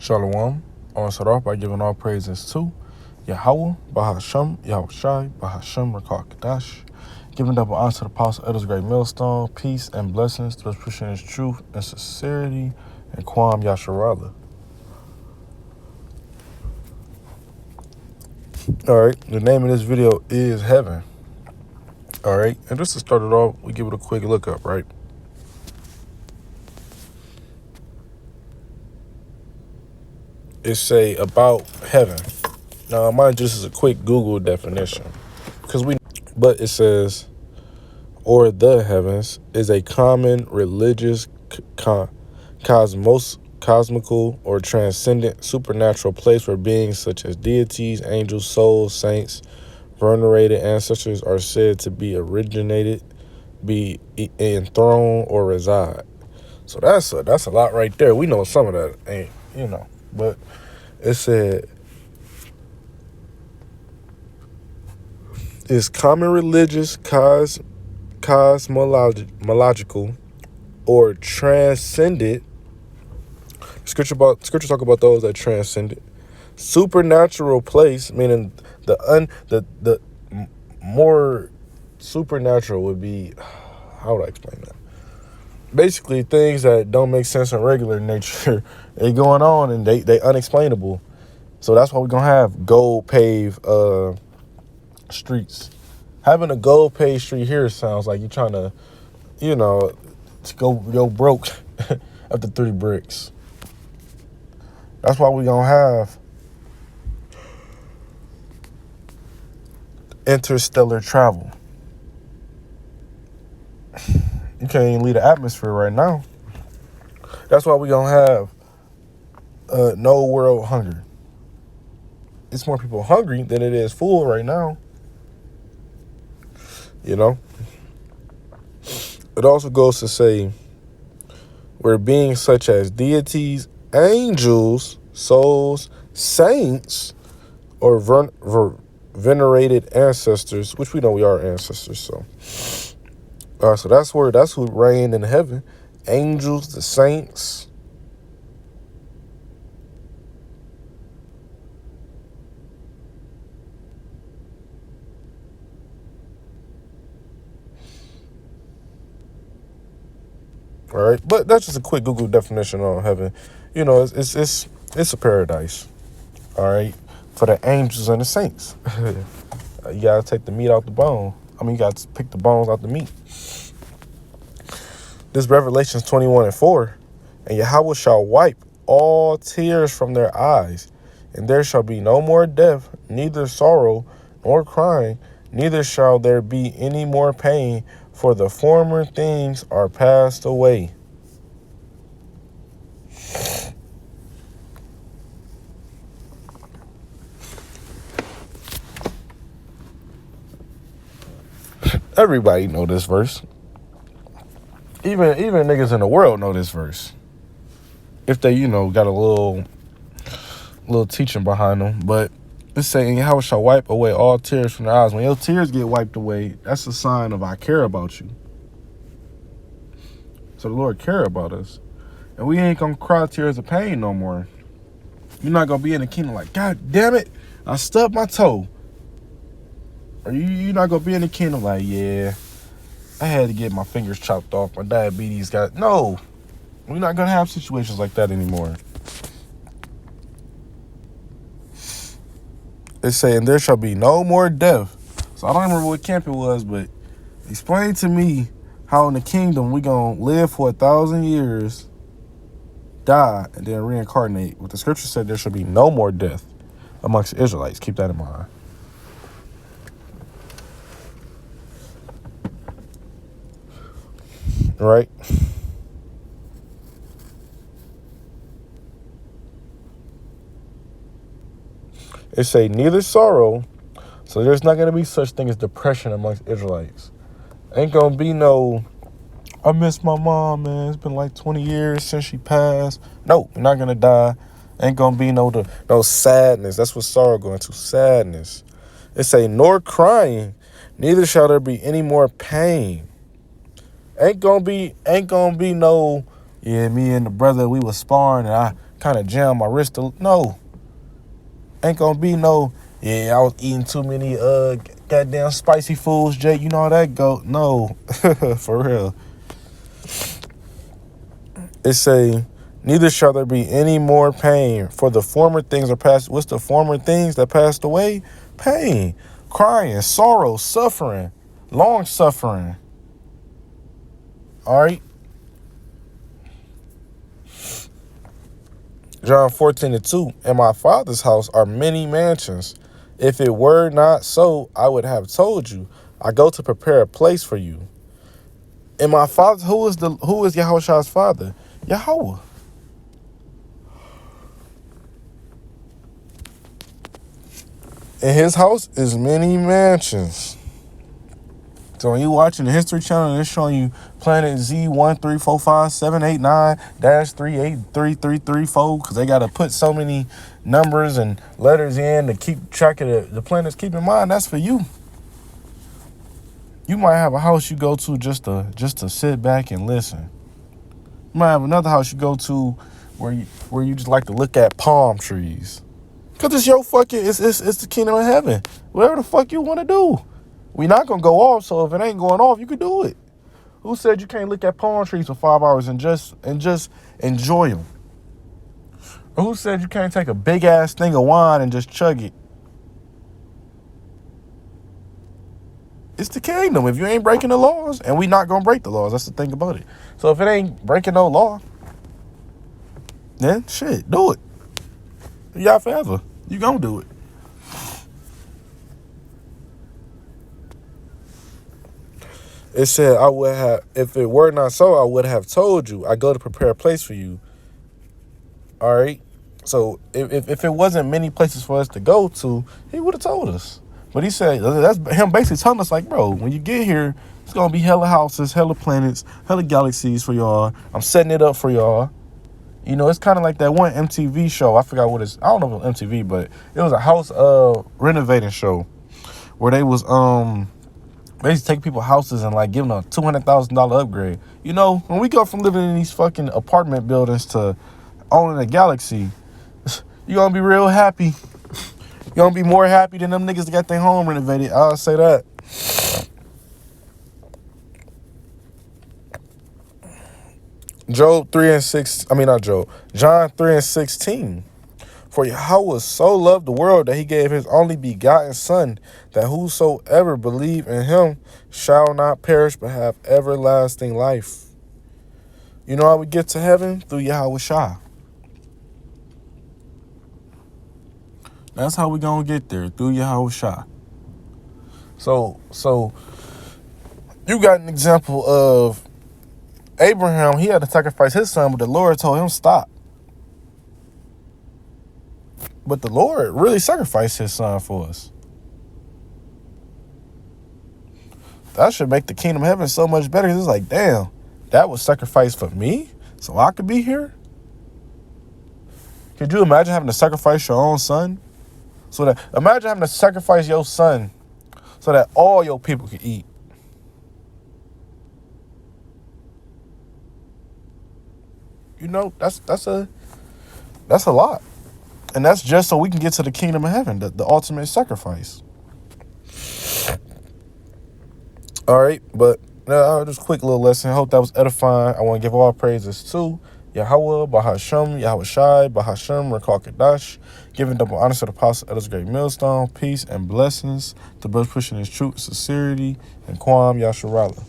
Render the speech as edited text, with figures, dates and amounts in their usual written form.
Shalom. I want to start off by giving all praises to Yahweh, Bahasham, Yahushai, Bahasham, Rakah Kadash. Giving double honor to the Apostle Elders Great Millstone, peace and blessings to those pushing his truth and sincerity, and Kwam Yasharala. Alright, the name of this video is Heaven. Alright, and just to start it off, we give it a quick look up, right? It say about heaven. Now, mine just is a quick Google definition, but it says, or the heavens is a common religious, cosmical, or transcendent supernatural place where beings such as deities, angels, souls, saints, venerated ancestors are said to be originated, be enthroned, or reside. So that's a lot right there. We know some of that ain't, but it said it's common religious, cosmological, or transcended. Scripture talk about those that transcended. Supernatural place, meaning the more supernatural would be, how would I explain that? Basically, things that don't make sense in regular nature, they going on and they unexplainable. So that's why we're gonna have gold paved streets. Having a gold paved street here sounds like you're trying to, to go broke after 3 bricks. That's why we're gonna have interstellar travel. You can't even leave the atmosphere right now. That's why we're gonna have no world hunger. It's more people hungry than it is full right now. It also goes to say where beings such as deities, angels, souls, saints, or venerated ancestors, which we know we are ancestors. So that's who reign in heaven. Angels, the saints. All right, but that's just a quick Google definition on heaven. It's a paradise. All right, for the angels and the saints. You gotta take the meat out the bone. You gotta pick the bones out the meat. This Revelations 21:4, and Yahweh shall wipe all tears from their eyes, and there shall be no more death, neither sorrow nor crying, neither shall there be any more pain, for the former things are passed away. Everybody know this verse. Even niggas in the world know this verse. If they, got a little teaching behind them. But it's saying, how shall wipe away all tears from their eyes. When your tears get wiped away, that's a sign of I care about you. So the Lord care about us. And we ain't gonna cry tears of pain no more. You're not gonna be in the kingdom like, God damn it, I stubbed my toe. Or you're not gonna be in the kingdom like, yeah, I had to get my fingers chopped off. My diabetes got... No, we're not gonna have situations like that anymore. It's saying there shall be no more death. So I don't remember what camp it was, but explain to me how in the kingdom we gonna live for 1,000 years, die, and then reincarnate. What the scripture said, there shall be no more death amongst the Israelites. Keep that in mind. Right? It say neither sorrow. So there's not going to be such thing as depression amongst Israelites. Ain't going to be no, I miss my mom, man. It's been like 20 years since she passed. No, you're not going to die. Ain't going to be no sadness. That's what sorrow going to, sadness. It say, nor crying, neither shall there be any more pain. Ain't gonna be no, yeah, me and the brother, we was sparring and I kind of jam my wrist. No, ain't gonna be no, yeah, I was eating too many goddamn spicy foods, Jake. You know how that go. No, for real. It say, neither shall there be any more pain, for the former things are past. What's the former things that passed away? Pain, crying, sorrow, suffering, long suffering. All right. John 14:2, in my Father's house are many mansions. If it were not so, I would have told you. I go to prepare a place for you. In my Father's, who is Yahushua's father? Yahweh. In his house is many mansions. So when you watching the History Channel, they're showing you Planet Z1345789-3833334 because they got to put so many numbers and letters in to keep track of the planets. Keep in mind, that's for you. You might have a house you go to just to sit back and listen. You might have another house you go to where you just like to look at palm trees. Cause it's your fucking it's the kingdom of heaven. Whatever the fuck you want to do. We not gonna go off, so if it ain't going off, you can do it. Who said you can't look at palm trees for 5 hours and just enjoy them? Or who said you can't take a big ass thing of wine and just chug it? It's the kingdom. If you ain't breaking the laws, and we not gonna break the laws, that's the thing about it. So if it ain't breaking no law, then shit, do it. Y'all forever. You gonna do it. It said, I would have, if it were not so, I would have told you. I go to prepare a place for you. All right. So if it wasn't many places for us to go to, he would have told us. But he said, that's him basically telling us, like, bro, when you get here, it's going to be hella houses, hella planets, hella galaxies for y'all. I'm setting it up for y'all. You know, it's kind of like that one MTV show. I forgot what it's, I don't know if it was MTV, but it was a house renovating show where they was basically take people's houses and like give them a $200,000 upgrade. You know, when we go from living in these fucking apartment buildings to owning a galaxy, you're going to be real happy. You're going to be more happy than them niggas that got their home renovated. I'll say that. John 3:16. For Yahweh so loved the world that he gave his only begotten Son, that whosoever believe in him shall not perish but have everlasting life. You know how we get to heaven? Through Yahweh Shah. That's how we gonna get there, through Yahweh Shah. So you got an example of Abraham. He had to sacrifice his son, but the Lord told him stop. But the Lord really sacrificed his son for us. That should make the kingdom of heaven so much better. It's like, damn, that was sacrificed for me so I could be here? Could you imagine having to sacrifice your own son? Imagine having to sacrifice your son so that all your people could eat. You know, that's a lot. And that's just so we can get to the kingdom of heaven, the ultimate sacrifice. All right, but just a quick little lesson. I hope that was edifying. I want to give all praises to Yahweh, Bahashem, Yahweh Shai, Bahashem, Rekal Kadash, giving double honor to the apostle, Elders Great Millstone, peace and blessings to brothers pushing his truth, sincerity, and Kwam Yasharala.